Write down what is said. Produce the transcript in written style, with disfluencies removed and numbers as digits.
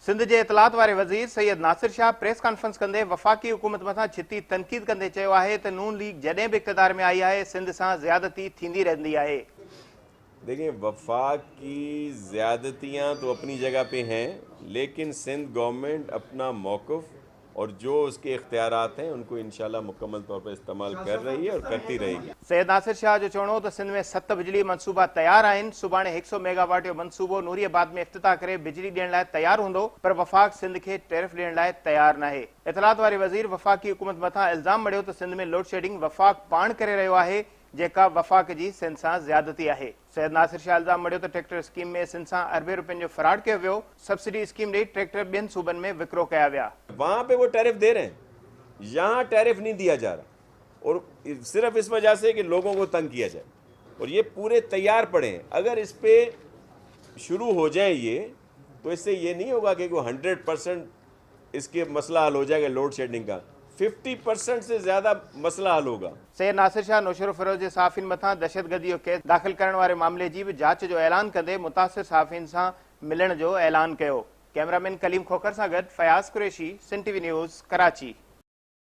सिंध जे इतलात वारे वज़ीर Syed Nasir Shah press conference कंदे वफ़ाक़ी हुकूमत मथां छिती तनक़ीद कंदे चयो आहे त नून लीग जॾहिं बि इक़्तिदार में आई आहे सिंध सां ज़्यादती थींदी रहंदी आहे। देखिए, वफाक की ज़्यादतियाँ तो अपनी जगह पे हैं, लेकिन सिंध गवर्नमेंट अपना मौक़िफ़ और जो उसके इख्तियारात हैं उनको इंशाल्लाह मुकम्मल तौर पर इस्तेमाल कर रही है और करती रहेगी। सैयद नासिर शाह जो चवणो त सिंध में 7 बिजली मनसूबा तैयार आहिनि। सुभाणे 100 मेगावाट जो मनसूबो नूरियाबाद में इफ्तिताह करे बिजली ॾियण लाइ तैयार हूंदो, पर वफ़ाक़ सिंध खे टैरिफ ॾियण लाइ तैयार नाहे। इतलात वारे वज़ीर वफ़ाक़ी हुकूमत मथां इल्ज़ाम मढ़ियो त सिंध में लोड शेडिंग वफ़ाक़ पाण करे रहियो आहे, जेका वफ़ाक़ जी सिंध सां ज़्यादती आहे। सैयद नासिर शाह इल्ज़ाम मढ़ियो त ट्रैक्टर स्कीम में सिंध सां अरबे रुपयनि जो फ्रॉड कयो वियो। सब्सिडी स्कीम ॾेई ट्रैक्टर ॿियनि सूबनि में विकिरो कया विया। वहाँ पे वो टैरिफ दे रहे हैं, यहाँ टैरिफ नहीं दिया जा रहा, और सिर्फ इस वजह से कि लोगों को तंग किया जाए। और ये पूरे तैयार पड़े हैं, अगर इस पे शुरू हो जाए ये, तो इससे ये नहीं होगा कि 100% इसके मसला हल हो जाएगा लोड शेडिंग का, 50% से ज़्यादा मसला हल होगा। सैयद नासिर शाह नौशर फ़िरोज़ जे सहाफ़िन मथां दहशतगर्दी जो केस दाख़िल करण वारे मामले जी बि जांच जो ऐलान कंदे मुतासिर सहाफ़िन सां मिलण जो ऐलान कयो। कैमरामैन कलीम खोखर सां गॾु फयाज़ कुरैशी, सिंध टीवी न्यूज़, कराची।